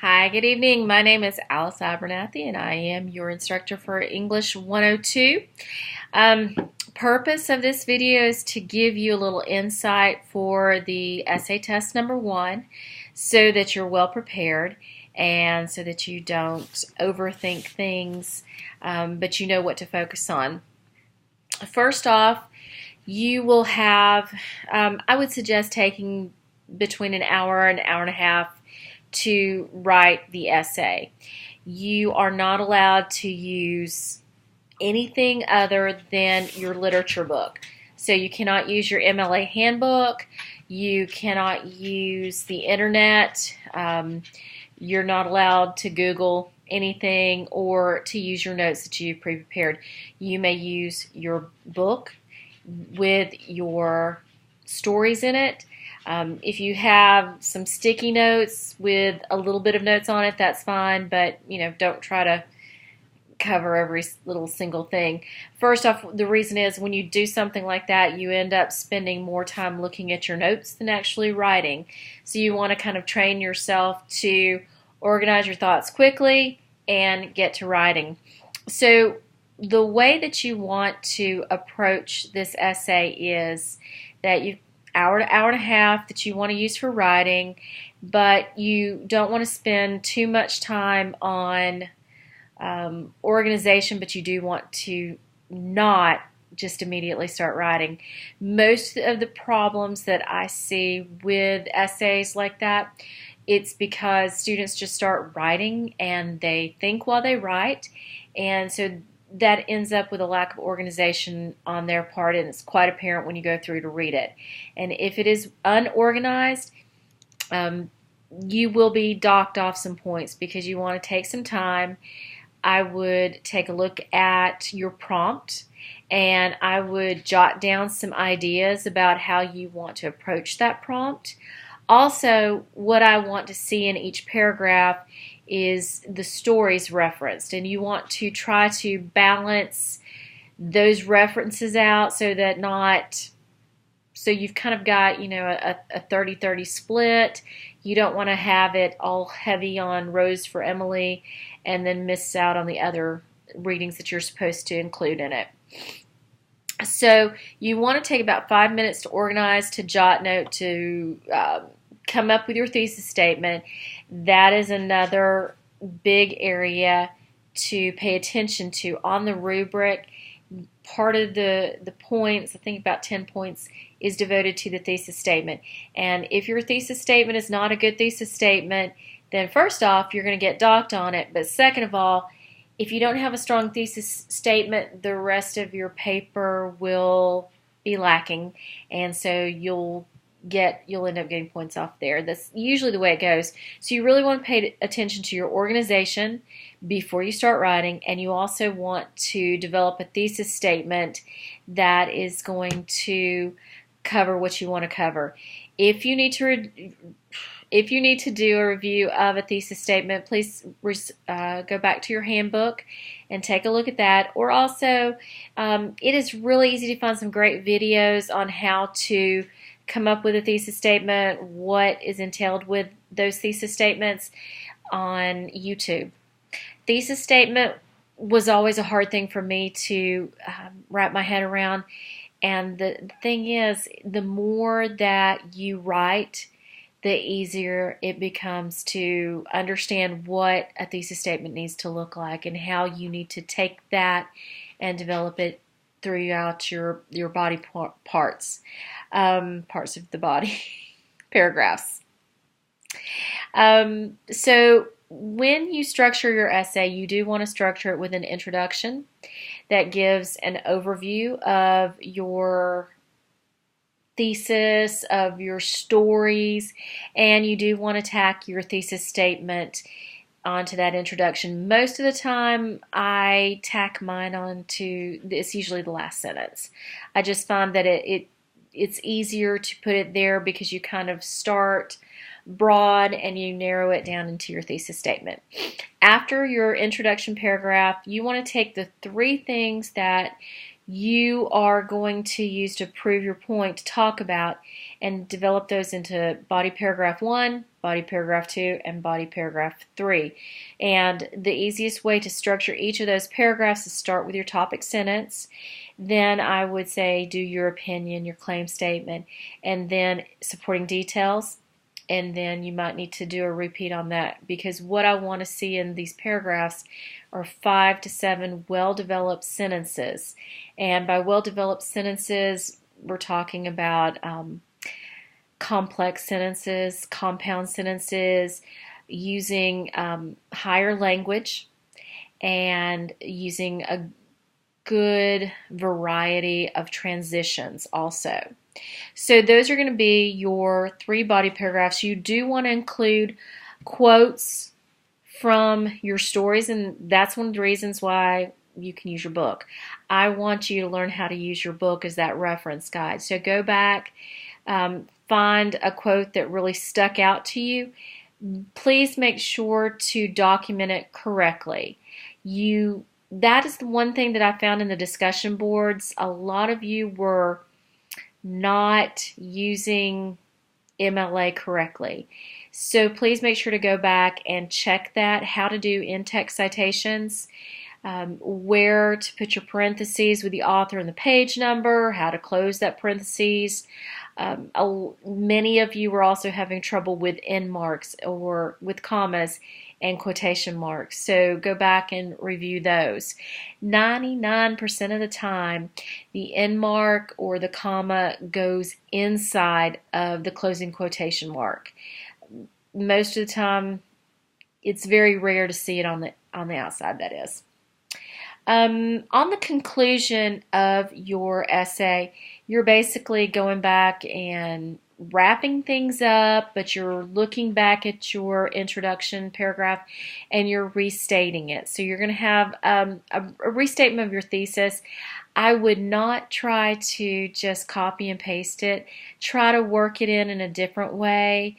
Hi, good evening. My name is Alice Abernathy, and I am your instructor for English 102. Purpose of this video is to give you a little insight for the essay test number 1 so that you're well prepared and so that you don't overthink things, but you know what to focus on. First off, you will have, I would suggest taking between an hour and hour and a half to write the essay. You are not allowed to use anything other than your literature book. So you cannot use your MLA handbook, you cannot use the internet, you're not allowed to Google anything or to use your notes that you've pre-prepared. You may use your book with your stories in it. If you have some sticky notes with a little bit of notes on it, that's fine, but don't try to cover every little single thing. First off, the reason is when you do something like that, you end up spending more time looking at your notes than actually writing. So you want to kind of train yourself to organize your thoughts quickly and get to writing. So the way that you want to approach this essay is that you hour to hour and a half that you want to use for writing, but you don't want to spend too much time on organization, but you do want to not just immediately start writing. Most of the problems that I see with essays like that, it's because students just start writing and they think while they write, and so that ends up with a lack of organization on their part, and it's quite apparent when you go through to read it. And if it is unorganized, you will be docked off some points because you want to take some time. I would take a look at your prompt and I would jot down some ideas about how you want to approach that prompt. Also, what I want to see in each paragraph is the stories referenced, and you want to try to balance those references out so you've kind of got a 30-30 split. You don't want to have it all heavy on Rose for Emily and then miss out on the other readings that you're supposed to include in it. So you want to take about 5 minutes to organize, to jot note, to come up with your thesis statement. That is another big area to pay attention to. On the rubric, part of the points, I think about 10 points, is devoted to the thesis statement. And if your thesis statement is not a good thesis statement, then first off, you're going to get docked on it. But second of all, if you don't have a strong thesis statement, the rest of your paper will be lacking. And so you'll end up getting points off there. That's usually the way it goes. So you really want to pay attention to your organization before you start writing, and you also want to develop a thesis statement that is going to cover what you want to cover. If you need to do a review of a thesis statement, please go back to your handbook and take a look at that. Or also, it is really easy to find some great videos on how to come up with a thesis statement, what is entailed with those thesis statements on YouTube. Thesis statement was always a hard thing for me to wrap my head around, and the thing is, the more that you write, the easier it becomes to understand what a thesis statement needs to look like and how you need to take that and develop it throughout your body parts of the body, paragraphs. So when you structure your essay, you do want to structure it with an introduction that gives an overview of your thesis, of your stories, and you do want to tack your thesis statement onto that introduction. Most of the time I tack mine onto, it's usually the last sentence. I just find that it's easier to put it there because you kind of start broad and you narrow it down into your thesis statement. After your introduction paragraph, you want to take the 3 things that you are going to use to prove your point, to talk about, and develop those into body paragraph 1, body paragraph 2, and body paragraph 3. And the easiest way to structure each of those paragraphs is start with your topic sentence. Then I would say do your opinion, your claim statement, and then supporting details. And then you might need to do a repeat on that, because what I want to see in these paragraphs are 5 to 7 well-developed sentences. And by well-developed sentences, we're talking about complex sentences, compound sentences, using higher language, and using a good variety of transitions also. So those are going to be your 3 body paragraphs. You do want to include quotes from your stories, and that's one of the reasons why you can use your book. I want you to learn how to use your book as that reference guide. So go back, find a quote that really stuck out to you. Please make sure to document it correctly. That is the one thing that I found in the discussion boards. A lot of you were not using MLA correctly. So please make sure to go back and check that, how to do in-text citations, where to put your parentheses with the author and the page number, how to close that parentheses. Many of you were also having trouble with end marks or with commas and quotation marks. So go back and review those. 99% of the time, the end mark or the comma goes inside of the closing quotation mark. Most of the time, it's very rare to see it on the outside, that is. On the conclusion of your essay, you're basically going back and wrapping things up, but you're looking back at your introduction paragraph and you're restating it. So you're going to have a restatement of your thesis. I would not try to just copy and paste it. Try to work it in a different way.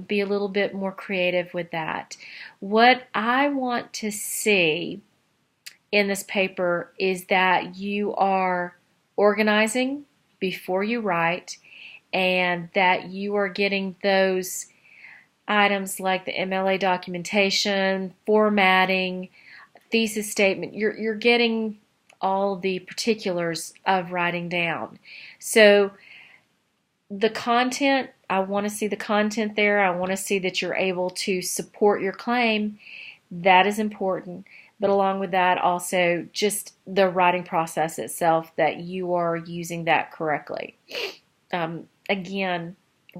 Be a little bit more creative with that. What I want to see in this paper is that you are organizing before you write, and that you are getting those items like the MLA documentation, formatting, thesis statement. You're getting all the particulars of writing down. So the content, I want to see the content there. I want to see that you're able to support your claim. That is important. But along with that, also just the writing process itself, that you are using that correctly. Again,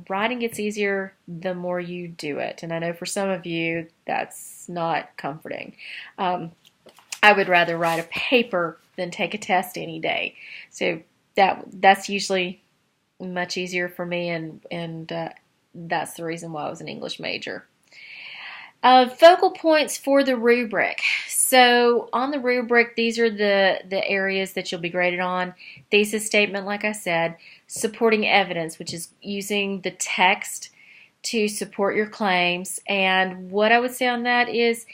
writing gets easier the more you do it. And I know for some of you, that's not comforting. I would rather write a paper than take a test any day. So that's usually much easier for me, and that's the reason why I was an English major. Focal points for the rubric. So on the rubric, these are the areas that you'll be graded on. Thesis statement, like I said. Supporting evidence, which is using the text to support your claims. And what I would say on that is,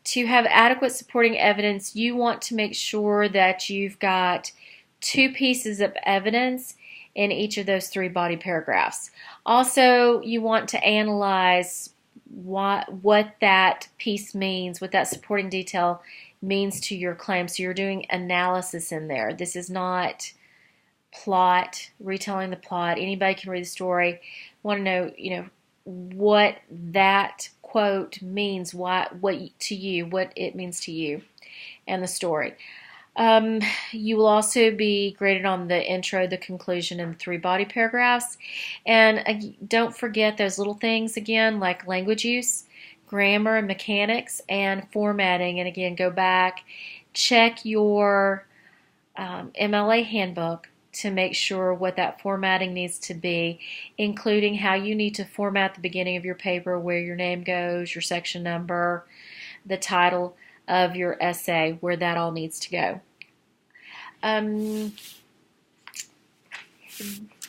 to have adequate supporting evidence, you want to make sure that you've got 2 pieces of evidence in each of those 3 body paragraphs. Also, you want to analyze what that piece means, what that supporting detail means to your claim. So you're doing analysis in there. This is not plot, retelling the plot. Anybody can read the story. Want to know, what that quote means, what to you, what it means to you, and the story. You will also be graded on the intro, the conclusion, and 3 body paragraphs. And don't forget those little things again, like language use, grammar and mechanics, and formatting. And again, go back, check your MLA handbook to make sure what that formatting needs to be, including how you need to format the beginning of your paper, where your name goes, your section number, the title of your essay, where that all needs to go.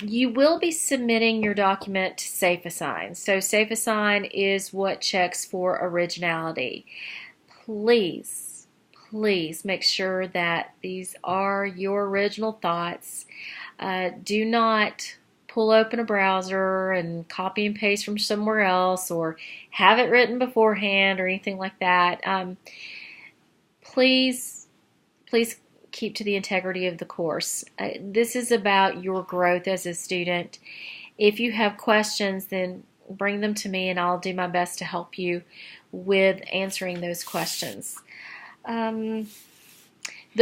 You will be submitting your document to SafeAssign. So SafeAssign is what checks for originality. Please please make sure that these are your original thoughts. Do not pull open a browser and copy and paste from somewhere else or have it written beforehand or anything like that. Please, please keep to the integrity of the course. This is about your growth as a student. If you have questions, then bring them to me and I'll do my best to help you with answering those questions. The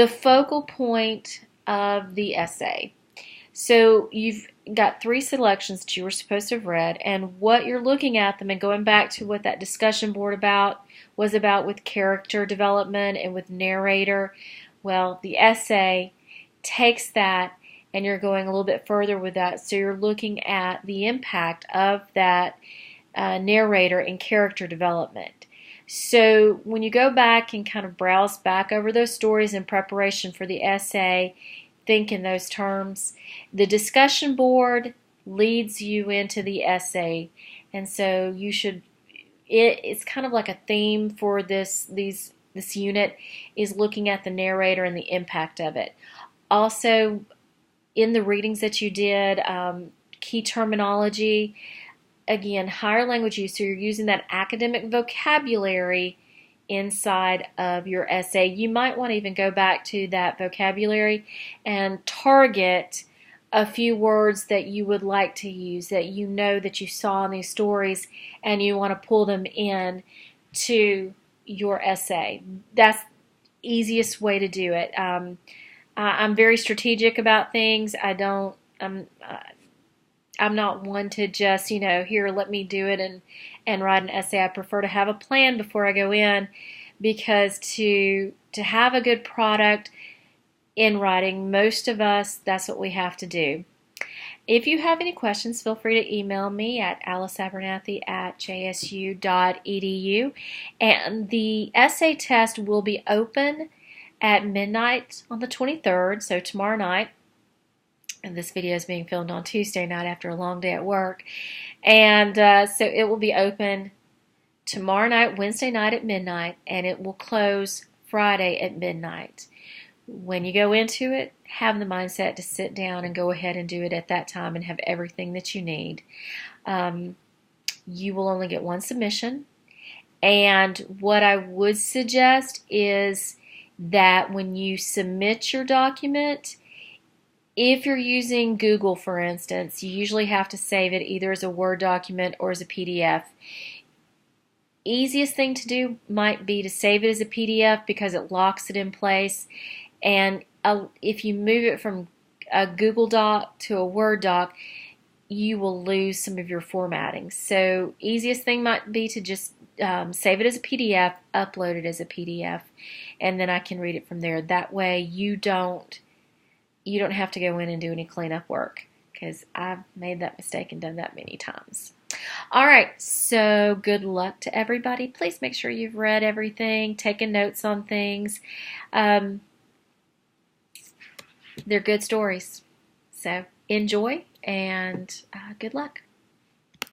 focal point of the essay. So you've got 3 selections that you were supposed to have read, and what you're looking at them and going back to what that discussion board was about with character development and with narrator. Well, the essay takes that and you're going a little bit further with that. So you're looking at the impact of that narrator in character development. So when you go back and kind of browse back over those stories in preparation for the essay, think in those terms. The discussion board leads you into the essay, and so you should. It's kind of like a theme for this unit is looking at the narrator and the impact of it. Also, in the readings that you did, key terminology. Again, higher language use, so you're using that academic vocabulary inside of your essay. You might want to even go back to that vocabulary and target a few words that you would like to use, that you know that you saw in these stories and you want to pull them in to your essay. That's the easiest way to do it. I'm very strategic about things. I'm not one to just, here, let me do it and write an essay. I prefer to have a plan before I go in, because to have a good product in writing, most of us, that's what we have to do. If you have any questions, feel free to email me at aliceabernathy@jsu.edu. And the essay test will be open at midnight on the 23rd, so tomorrow night. And this video is being filmed on Tuesday night after a long day at work. And so it will be open tomorrow night, Wednesday night at midnight, and it will close Friday at midnight. When you go into it, have the mindset to sit down and go ahead and do it at that time and have everything that you need. You will only get one submission. And what I would suggest is that when you submit your document, if you're using Google, for instance, you usually have to save it either as a Word document or as a PDF. Easiest thing to do might be to save it as a PDF because it locks it in place. And if you move it from a Google Doc to a Word doc, you will lose some of your formatting. So easiest thing might be to just save it as a PDF, upload it as a PDF, and then I can read it from there. That way you don't have to go in and do any cleanup work, because I've made that mistake and done that many times. All right, so good luck to everybody. Please make sure you've read everything, taken notes on things. They're good stories. So enjoy and good luck.